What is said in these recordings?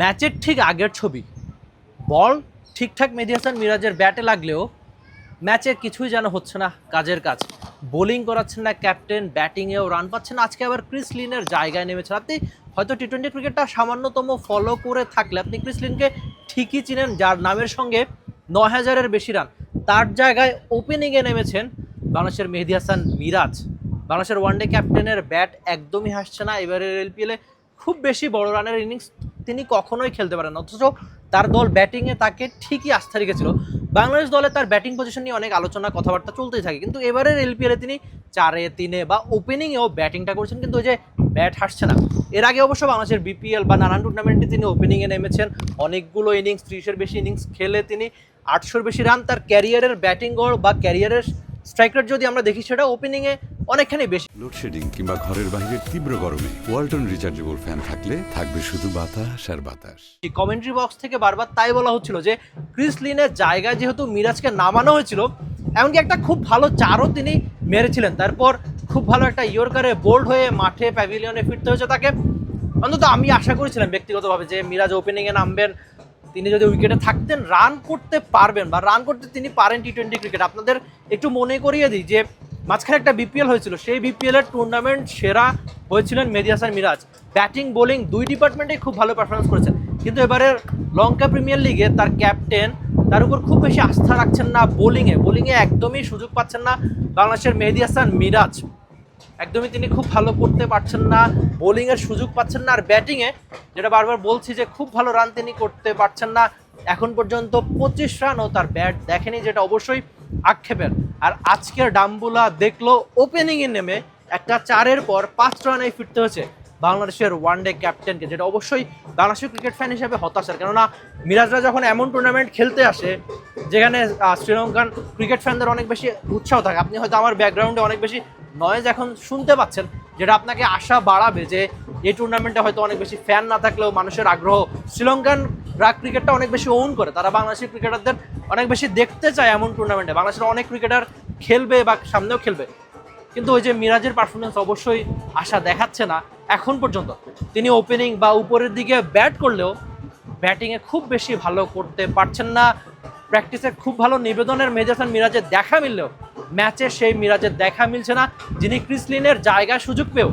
ম্যাচের ঠিক আগের ছবি, বল ঠিকঠাক মেহেদী হাসান মিরাজের ব্যাটে লাগলেও ম্যাচে কিছুই যেন হচ্ছে না কাজের কাজ। বোলিং করাচ্ছেন না ক্যাপ্টেন, ব্যাটিংয়েও রান পাচ্ছেন না। আজকে আবার ক্রিস লিনের জায়গায় নেমেছেন। আপনি হয়তো টি-20 ক্রিকেটটা সামান্যতম ফলো করে থাকলে আপনি ক্রিস লিনকে ঠিকই চিনেন, যার নামের সঙ্গে 9,000-এর বেশি রান। তার জায়গায় ওপেনিংয়ে নেমেছেন বাংলাদেশের মেহেদী হাসান মিরাজ। বাংলাদেশের ওয়ানডে ক্যাপ্টেনের ব্যাট একদমই হাসছে না। এবারের এলপিএলে খুব বেশি বড় রানের ইনিংস তিনি কখনোই খেলতে পারেন, অথচ তার দল ব্যাটিংয়ে তাকে ঠিকই আস্থা রেখেছিল। বাংলাদেশ দলে তার ব্যাটিং পজিশন নিয়ে অনেক আলোচনা কথাবার্তা চলতেই থাকে, কিন্তু এবারের এলপিএলে তিনি 4-3 বা ওপেনিংয়েও ব্যাটিংটা করছেন, কিন্তু ওই যে ব্যাট হাসছে না। এর আগে অবশ্য বাংলাদেশের বিপিএল বা নানান টুর্নামেন্টে তিনি ওপেনিংয়ে নেমেছেন, অনেকগুলো ইনিংস 30-এর বেশি ইনিংস খেলে তিনি 800-র বেশি রান। তার ক্যারিয়ারের ব্যাটিং গড় বা ক্যারিয়ারের স্ট্রাইক রেট যদি আমরা দেখি, সেটা ওপেনিংয়ে অনেকখানি বেশি। লোডশেডিং কিংবা ঘরের বাইরের তীব্র গরমে ওয়ালটন রিচার্জেবল ফ্যান থাকলে থাকবে শুধু বাতাস আর বাতাস। কমেন্ট্রি বক্স থেকে বারবার তাই বলা হচ্ছিল যে ক্রিস লিনের জায়গায় যেহেতু মিরাজকে নামানো হয়েছিল, এমনকি একটা খুব ভালো চারও তিনি মেরেছিলেন। তারপর খুব ভালো একটা ইয়র্কারে বোল্ড হয়ে মাঠে প্যাভিলিয়নে ফিরতে হয়েছে তাকে। অন্তত আমি আশা করেছিলাম ব্যক্তিগতভাবে যে মিরাজ ওপেনিংয়ে নামবেন, তিনি যদি উইকেটে থাকতেন রান করতে পারবেন বা রান করতে তিনি পারেন টি-20 ক্রিকেট। আপনাদের একটু মনে করিয়ে দিই যে মাঝখানে একটা বিপিএল হয়েছিল, সেই বিপিএলের টুর্নামেন্ট সেরা হয়েছিলেন মেহেদী হাসান মিরাজ। ব্যাটিং বোলিং দুই ডিপার্টমেন্টেই খুব ভালো পারফরমেন্স করেছেন, কিন্তু এবারের লঙ্কা প্রিমিয়ার লিগে তার ক্যাপ্টেন তার উপর খুব বেশি আস্থা রাখছেন না। বোলিংয়ে একদমই সুযোগ পাচ্ছেন না বাংলাদেশের মেহেদী হাসান মিরাজ। একদমই তিনি খুব ভালো করতে পারছেন না, বোলিংয়ের সুযোগ পাচ্ছেন না। আর ব্যাটিংয়ে যেটা বারবার বলছি যে খুব ভালো রান তিনি করতে পারছেন না। এখন পর্যন্ত 25 রানও তার ব্যাট দেখেনি, যেটা অবশ্যই আক্ষেপের। আর আজকের ডাম্বুলা দেখলো ওপেনিংয়ে নেমে একটা 4-এর পর 5 রানে ফিরতে হয়েছে বাংলাদেশের ওয়ানডে ক্যাপ্টেনকে, যেটা অবশ্যই বাংলাদেশের ক্রিকেট ফ্যান হিসেবে হতাশার। কেননা মিরাজরা যখন এমন টুর্নামেন্ট খেলতে আসে যেখানে শ্রীলঙ্কান ক্রিকেট ফ্যানদের অনেক বেশি উৎসাহ থাকে, আপনি হয়তো আমার ব্যাকগ্রাউন্ডে অনেক বেশি নয়েজ এখন শুনতে পাচ্ছেন, যেটা আপনাকে আশা বাড়াবে যে এই টুর্নামেন্টে হয়তো অনেক বেশি ফ্যান না থাকলেও মানুষের আগ্রহ। শ্রীলঙ্কান ক্রিকেটটা অনেক বেশি ওন করে, তারা বাংলাদেশের ক্রিকেটারদের অনেক বেশি দেখতে চায় এমন টুর্নামেন্টে। বাংলাদেশের অনেক ক্রিকেটার খেলবে বা সামনেও খেলবে, কিন্তু ওই যে মিরাজের পারফরমেন্স অবশ্যই আশা দেখাচ্ছে না এখন পর্যন্ত। তিনি ওপেনিং বা উপরের দিকে ব্যাট করলেও ব্যাটিংয়ে খুব বেশি ভালো করতে পারছেন না। প্র্যাকটিসে খুব ভালো নিবেদনের মেহেদী হাসান মিরাজের দেখা মিললেও ম্যাচে সেই মিরাজের দেখা মিলছে না, যিনি ক্রিস লিনের জায়গায় সুযোগ পেয়েও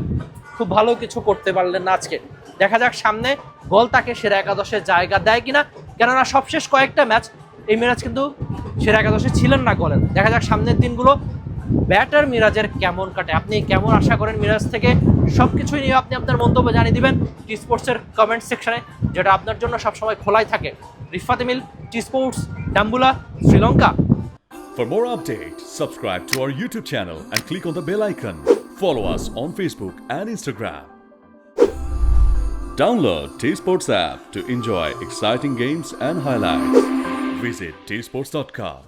খুব ভালো কিছু করতে পারলেন না আজকে। দেখা যাক সামনে গল তাকে সেরা একাদশের জায়গা দেয় কিনা, কেননা সবশেষ কয়েকটা ম্যাচ এই মিরাজ কিন্তু সেরা একাদশে ছিলেন না গলের। দেখা যাক সামনের দিনগুলো ব্যাটার মিরাজের কেমন কাটে। আপনি কেমন আশা করেন মিরাজ থেকে, সব কিছুই নিয়ে আপনি আপনার মন্তব্য জানিয়ে দিবেন টি স্পোর্টসের কমেন্ট সেকশনে, যেটা আপনার জন্য সবসময় খোলাই থাকে। Rifat Emil, T Sports, Dambulla, Sri Lanka. For more updates, subscribe to our YouTube channel and click on the bell icon. Follow us on Facebook and Instagram. Download T-Sports app to enjoy exciting games and highlights. Visit tsports.com.